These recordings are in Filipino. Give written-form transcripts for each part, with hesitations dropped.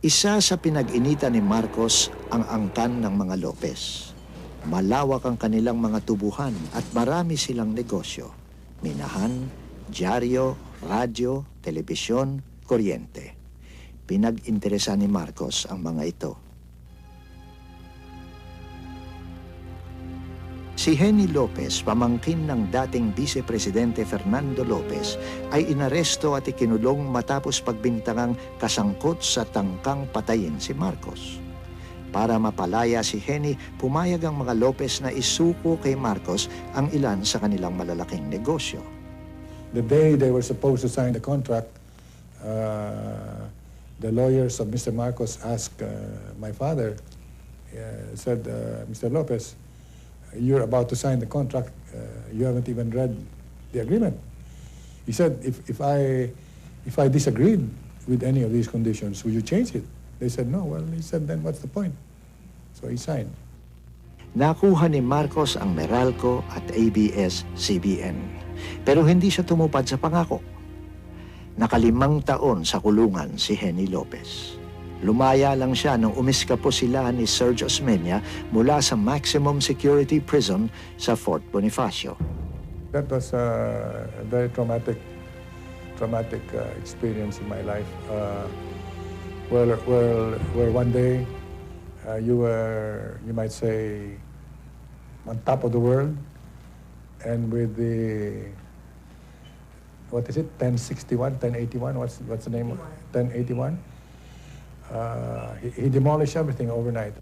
Isa sa pinag-initan ni Marcos ang angkan ng mga Lopez. Malawak ang kanilang mga tubuhan at marami silang negosyo. Minahan, dyaryo, radyo, telebisyon, kuryente. Pinag-interesa ni Marcos ang mga ito. Si Henny Lopez, pamangkin ng dating Vice Presidente Fernando Lopez, ay inaresto at ikinulong matapos pagbintangang kasangkot sa tangkang patayin si Marcos. Para mapalaya si Henny, pumayag ang mga Lopez na isuko kay Marcos ang ilan sa kanilang malalaking negosyo. The day they were supposed to sign the contract, the lawyers of Mr. Marcos asked my father, said, Mr. Lopez, you're about to sign the contract, you haven't even read the agreement. He said, if I disagreed with any of these conditions, will you change it? They said, no. Well, he said, then what's the point? So he signed. Nakuha ni Marcos ang Meralco at ABS-CBN. Pero hindi siya tumupad sa pangako. Nakalimang taon sa kulungan si Henny Lopez. Lumaya lang siya nung umiskapo sila ni Serge Osmeña mula sa maximum security prison sa Fort Bonifacio. That was a very traumatic experience in my life. Where one day you might say, on top of the world, and with the, what is it, 1061, 1081, what's the name? 1081. He demolished everything overnight.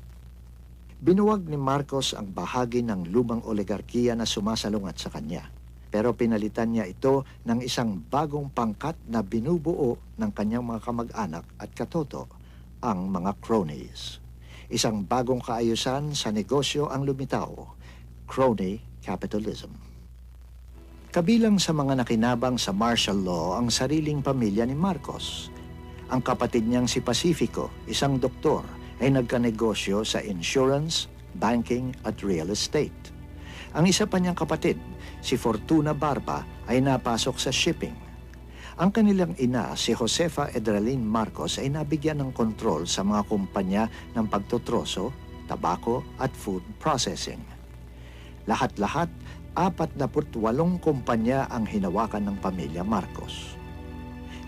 Binuwag ni Marcos ang bahagi ng lumang oligarkiya na sumasalungat sa kanya. Pero pinalitan niya ito ng isang bagong pangkat na binubuo ng kanyang mga kamag-anak at katoto, ang mga cronies. Isang bagong kaayusan sa negosyo ang lumitaw, crony capitalism. Kabilang sa mga nakinabang sa martial law ang sariling pamilya ni Marcos. Ang kapatid niyang si Pacifico, isang doktor, ay nagkanegosyo sa insurance, banking at real estate. Ang isa pa niyang kapatid, si Fortuna Barba, ay napasok sa shipping. Ang kanilang ina, si Josefa Edralin Marcos, ay nabigyan ng kontrol sa mga kumpanya ng pagtotroso, tabako at food processing. Lahat-lahat, 48 kumpanya ang hinawakan ng pamilya Marcos.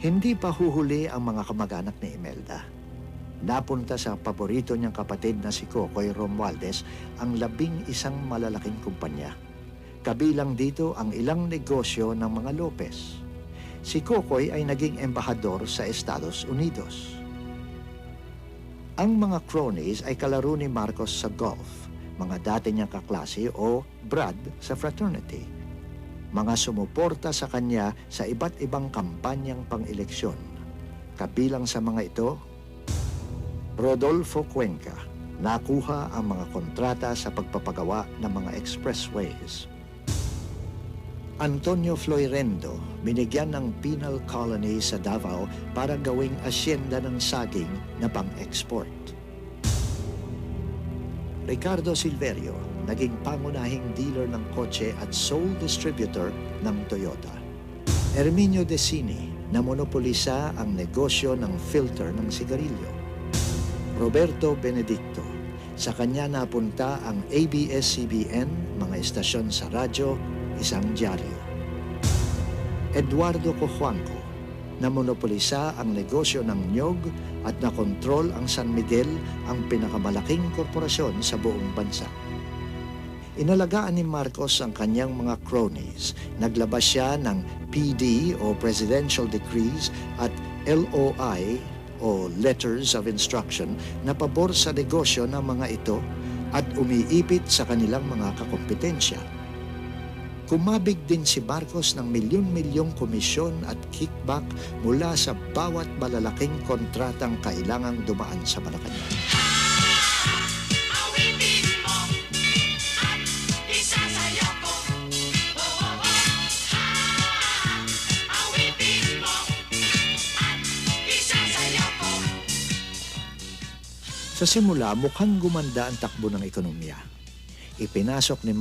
Hindi pa huhuli ang mga kamag-anak ni Imelda. Napunta sa paborito niyang kapatid na si Cocoy Romualdez ang 11 malalaking kumpanya. Kabilang dito ang ilang negosyo ng mga Lopez. Si Cocoy ay naging embahador sa Estados Unidos. Ang mga cronies ay kalaro ni Marcos sa golf, mga dati niyang kaklase o brad sa fraternity. Mga sumuporta sa kanya sa iba't ibang kampanyang pang-eleksyon. Kabilang sa mga ito, Rodolfo Cuenca, nakuha ang mga kontrata sa pagpapagawa ng mga expressways. Antonio Floirendo, binigyan ng penal colony sa Davao para gawing asyenda ng saging na pang-export. Ricardo Silverio, naging pangunahing dealer ng kotse at sole distributor ng Toyota. Herminio Decini, na monopolisa ang negosyo ng filter ng sigarilyo. Roberto Benedicto, sa kanya napunta ang ABS-CBN, mga estasyon sa radyo, isang dyaryo. Eduardo Cojuangco, na monopolisa ang negosyo ng niyog at nakontrol ang San Miguel, ang pinakamalaking korporasyon sa buong bansa. Inalagaan ni Marcos ang kanyang mga cronies. Naglabas siya ng PD o Presidential Decrees at LOI o Letters of Instruction na pabor sa negosyo ng mga ito at umiipit sa kanilang mga kakompetensya. Kumabig din si Marcos ng milyon-milyong komisyon at kickback mula sa bawat malalaking kontratang kailangang dumaan sa Malacanang. Sa simula, mukhang gumanda ang takbo ng ekonomiya. Ipinasok ni